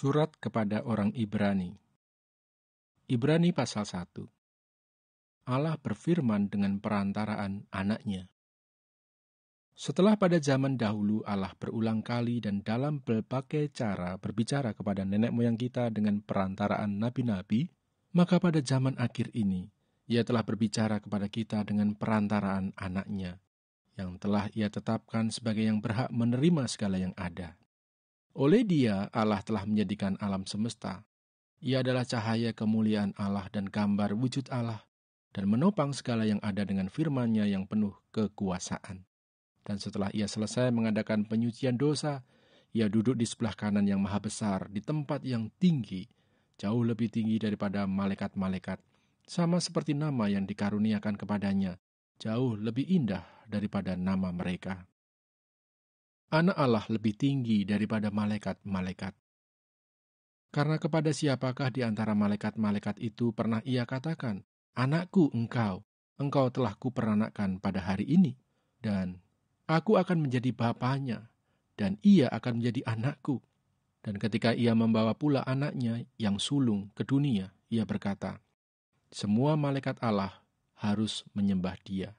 Surat kepada orang Ibrani. Ibrani pasal 1. Allah berfirman dengan perantaraan anaknya. Setelah pada zaman dahulu Allah berulang kali dan dalam berbagai cara berbicara kepada nenek moyang kita dengan perantaraan nabi-nabi, maka pada zaman akhir ini Ia telah berbicara kepada kita dengan perantaraan anaknya, yang telah Ia tetapkan sebagai yang berhak menerima segala yang ada. Oleh Dia, Allah telah menjadikan alam semesta. Ia adalah cahaya kemuliaan Allah dan gambar wujud Allah, dan menopang segala yang ada dengan firman-Nya yang penuh kekuasaan. Dan setelah Ia selesai mengadakan penyucian dosa, Ia duduk di sebelah kanan yang maha besar, di tempat yang tinggi, jauh lebih tinggi daripada malaikat-malaikat, sama seperti nama yang dikaruniakan kepadanya, jauh lebih indah daripada nama mereka. Anak Allah lebih tinggi daripada malaikat-malaikat. Karena kepada siapakah di antara malaikat-malaikat itu pernah Ia katakan, "Anakku engkau telah kuperanakkan pada hari ini, dan aku akan menjadi bapanya, dan ia akan menjadi anakku." Dan ketika Ia membawa pula anaknya yang sulung ke dunia, Ia berkata, "Semua malaikat Allah harus menyembah Dia."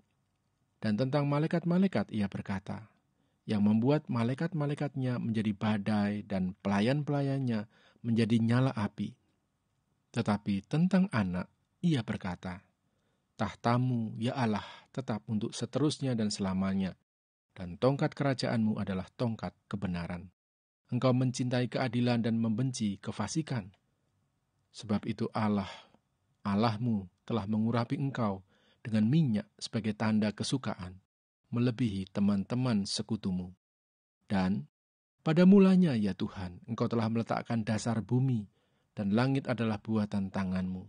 Dan tentang malaikat-malaikat Ia berkata, yang membuat malaikat-malaikatnya menjadi badai dan pelayan-pelayannya menjadi nyala api. Tetapi tentang anak, Ia berkata, "Tahtamu, ya Allah, tetap untuk seterusnya dan selamanya, dan tongkat kerajaanmu adalah tongkat kebenaran. Engkau mencintai keadilan dan membenci kefasikan. Sebab itu Allahmu telah mengurapi engkau dengan minyak sebagai tanda kesukaan, melebihi teman-teman sekutumu. Dan pada mulanya, ya Tuhan, Engkau telah meletakkan dasar bumi, dan langit adalah buatan tanganmu.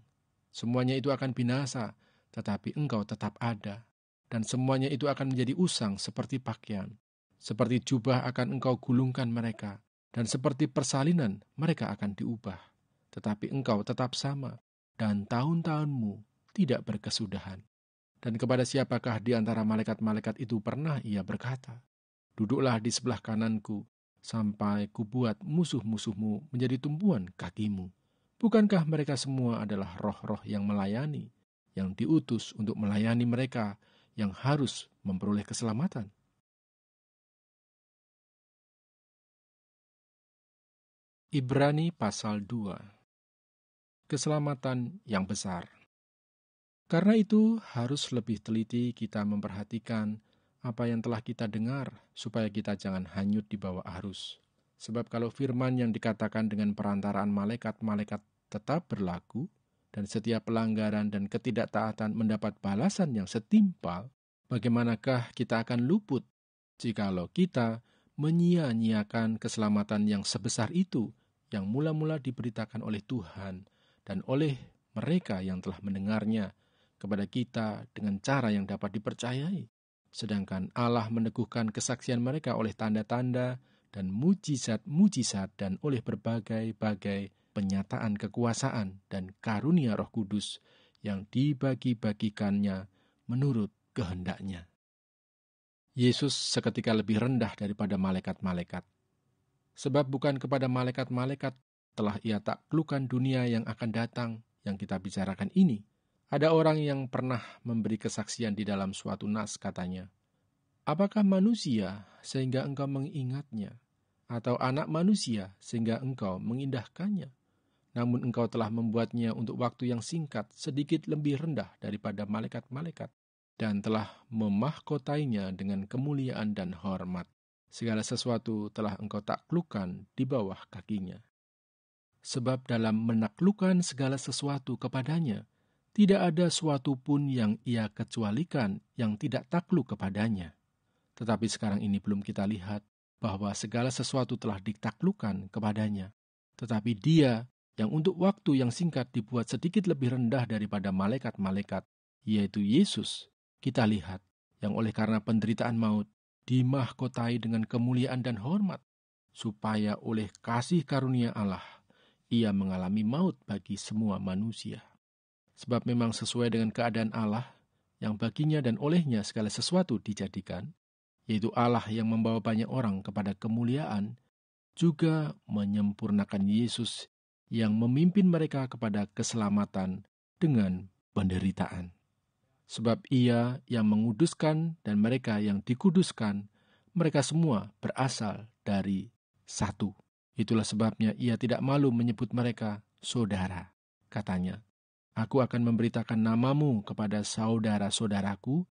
Semuanya itu akan binasa, tetapi Engkau tetap ada, dan semuanya itu akan menjadi usang seperti pakaian. Seperti jubah akan Engkau gulungkan mereka, dan seperti persalinan mereka akan diubah. Tetapi Engkau tetap sama, dan tahun-tahunmu tidak berkesudahan. Dan kepada siapakah di antara malaikat-malaikat itu pernah Ia berkata, "Duduklah di sebelah kananku, sampai kubuat musuh-musuhmu menjadi tumpuan kakimu." Bukankah mereka semua adalah roh-roh yang melayani, yang diutus untuk melayani mereka yang harus memperoleh keselamatan? Ibrani pasal 2. Keselamatan yang besar. Karena itu, harus lebih teliti kita memperhatikan apa yang telah kita dengar, supaya kita jangan hanyut di bawah arus. Sebab kalau firman yang dikatakan dengan perantaraan malaikat-malaikat tetap berlaku, dan setiap pelanggaran dan ketidaktaatan mendapat balasan yang setimpal, bagaimanakah kita akan luput jikalau kita menyia-nyiakan keselamatan yang sebesar itu, yang mula-mula diberitakan oleh Tuhan dan oleh mereka yang telah mendengarnya kepada kita dengan cara yang dapat dipercayai. Sedangkan Allah meneguhkan kesaksian mereka oleh tanda-tanda dan mujizat-mujizat dan oleh berbagai-bagai penyataan kekuasaan dan karunia Roh Kudus yang dibagi-bagikannya menurut kehendaknya. Yesus seketika lebih rendah daripada malaikat-malaikat. Sebab bukan kepada malaikat-malaikat telah Ia taklukkan dunia yang akan datang yang kita bicarakan ini. Ada orang yang pernah memberi kesaksian di dalam suatu nas, katanya, "Apakah manusia sehingga engkau mengingatnya, atau anak manusia sehingga engkau mengindahkannya? Namun engkau telah membuatnya untuk waktu yang singkat sedikit lebih rendah daripada malaikat-malaikat, dan telah memahkotainya dengan kemuliaan dan hormat. Segala sesuatu telah engkau taklukkan di bawah kakinya. Sebab dalam menaklukkan segala sesuatu kepadanya, tidak ada suatu pun yang Ia kecualikan yang tidak takluk kepadanya. Tetapi sekarang ini belum kita lihat bahwa segala sesuatu telah ditaklukkan kepadanya. Tetapi Dia yang untuk waktu yang singkat dibuat sedikit lebih rendah daripada malaikat-malaikat, yaitu Yesus, kita lihat, yang oleh karena penderitaan maut, dimahkotai dengan kemuliaan dan hormat, supaya oleh kasih karunia Allah, Ia mengalami maut bagi semua manusia. Sebab memang sesuai dengan keadaan Allah, yang baginya dan olehnya segala sesuatu dijadikan, yaitu Allah yang membawa banyak orang kepada kemuliaan, juga menyempurnakan Yesus yang memimpin mereka kepada keselamatan dengan penderitaan. Sebab Ia yang menguduskan dan mereka yang dikuduskan, mereka semua berasal dari satu. Itulah sebabnya Ia tidak malu menyebut mereka saudara. Katanya, "Aku akan memberitakan namamu kepada saudara-saudaraku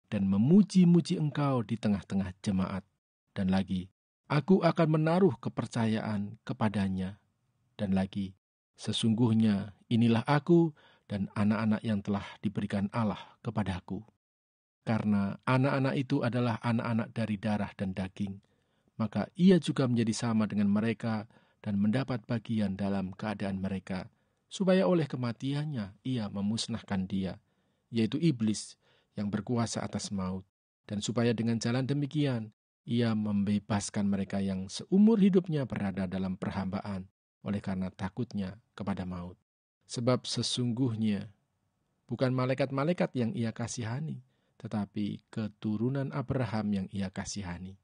dan memuji-muji engkau di tengah-tengah jemaat." Dan lagi, "Aku akan menaruh kepercayaan kepadanya." Dan lagi, "Sesungguhnya inilah aku dan anak-anak yang telah diberikan Allah kepadaku." Karena anak-anak itu adalah anak-anak dari darah dan daging, maka ia juga menjadi sama dengan mereka dan mendapat bagian dalam keadaan mereka, supaya oleh kematiannya ia memusnahkan dia, yaitu iblis yang berkuasa atas maut, dan supaya dengan jalan demikian ia membebaskan mereka yang seumur hidupnya berada dalam perhambaan oleh karena takutnya kepada maut. Sebab sesungguhnya bukan malaikat-malaikat yang ia kasihani, tetapi keturunan Abraham yang ia kasihani.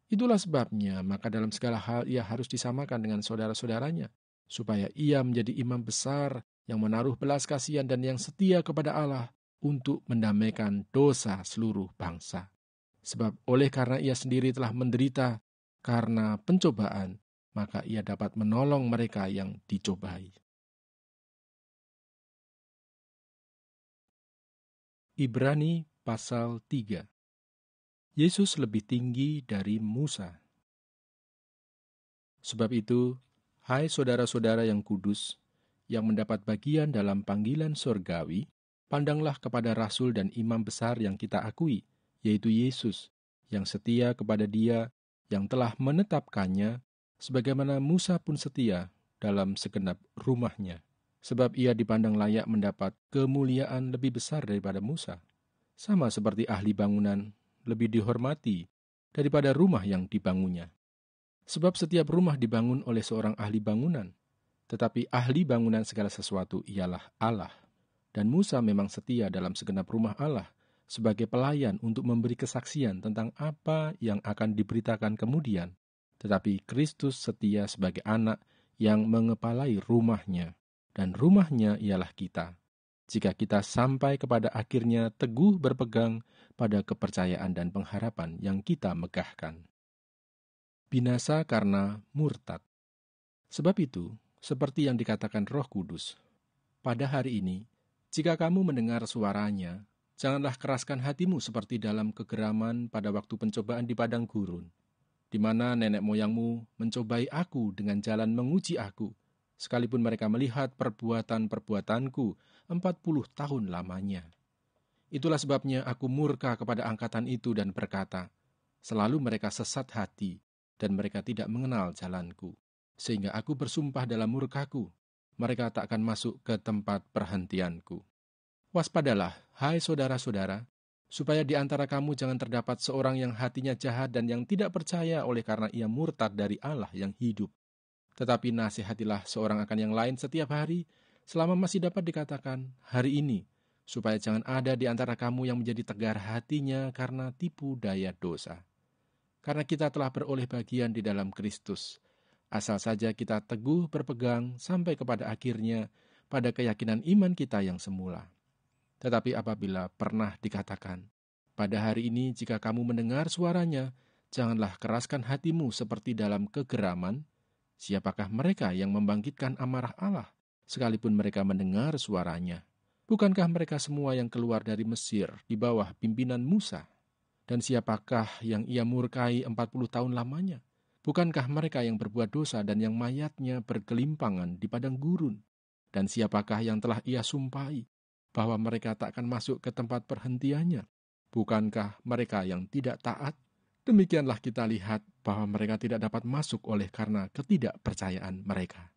Itulah sebabnya, maka dalam segala hal ia harus disamakan dengan saudara-saudaranya, supaya ia menjadi imam besar yang menaruh belas kasihan dan yang setia kepada Allah untuk mendamaikan dosa seluruh bangsa. Sebab oleh karena ia sendiri telah menderita karena pencobaan, maka ia dapat menolong mereka yang dicobai. Ibrani pasal 3. Yesus lebih tinggi dari Musa. Sebab itu, hai saudara-saudara yang kudus, yang mendapat bagian dalam panggilan sorgawi, pandanglah kepada rasul dan imam besar yang kita akui, yaitu Yesus, yang setia kepada Dia yang telah menetapkannya, sebagaimana Musa pun setia dalam segenap rumahnya. Sebab ia dipandang layak mendapat kemuliaan lebih besar daripada Musa. Sama seperti ahli bangunan lebih dihormati daripada rumah yang dibangunnya. Sebab setiap rumah dibangun oleh seorang ahli bangunan, tetapi ahli bangunan segala sesuatu ialah Allah. Dan Musa memang setia dalam segenap rumah Allah sebagai pelayan untuk memberi kesaksian tentang apa yang akan diberitakan kemudian. Tetapi Kristus setia sebagai anak yang mengepalai rumahnya. Dan rumahnya ialah kita, jika kita sampai kepada akhirnya teguh berpegang pada kepercayaan dan pengharapan yang kita megahkan. Binasa karena murtad. Sebab itu, seperti yang dikatakan Roh Kudus, pada hari ini, jika kamu mendengar suaranya, janganlah keraskan hatimu seperti dalam kegeraman pada waktu pencobaan di padang gurun, di mana nenek moyangmu mencobai aku dengan jalan menguji aku, sekalipun mereka melihat perbuatan-perbuatanku 40 tahun lamanya. Itulah sebabnya aku murka kepada angkatan itu dan berkata, selalu mereka sesat hati dan mereka tidak mengenal jalanku. Sehingga aku bersumpah dalam murkaku, mereka tak akan masuk ke tempat perhentianku. Waspadalah, hai saudara-saudara, supaya di antara kamu jangan terdapat seorang yang hatinya jahat dan yang tidak percaya oleh karena ia murtad dari Allah yang hidup. Tetapi nasihatilah seorang akan yang lain setiap hari, selama masih dapat dikatakan hari ini, supaya jangan ada di antara kamu yang menjadi tegar hatinya karena tipu daya dosa. Karena kita telah beroleh bagian di dalam Kristus, asal saja kita teguh berpegang sampai kepada akhirnya pada keyakinan iman kita yang semula. Tetapi apabila pernah dikatakan, pada hari ini jika kamu mendengar suaranya, janganlah keraskan hatimu seperti dalam kegeraman. Siapakah mereka yang membangkitkan amarah Allah, sekalipun mereka mendengar suaranya? Bukankah mereka semua yang keluar dari Mesir di bawah pimpinan Musa? Dan siapakah yang ia murkai 40 tahun lamanya? Bukankah mereka yang berbuat dosa dan yang mayatnya bergelimpangan di padang gurun? Dan siapakah yang telah ia sumpahi bahwa mereka tak akan masuk ke tempat perhentiannya? Bukankah mereka yang tidak taat? Demikianlah kita lihat bahwa mereka tidak dapat masuk oleh karena ketidakpercayaan mereka.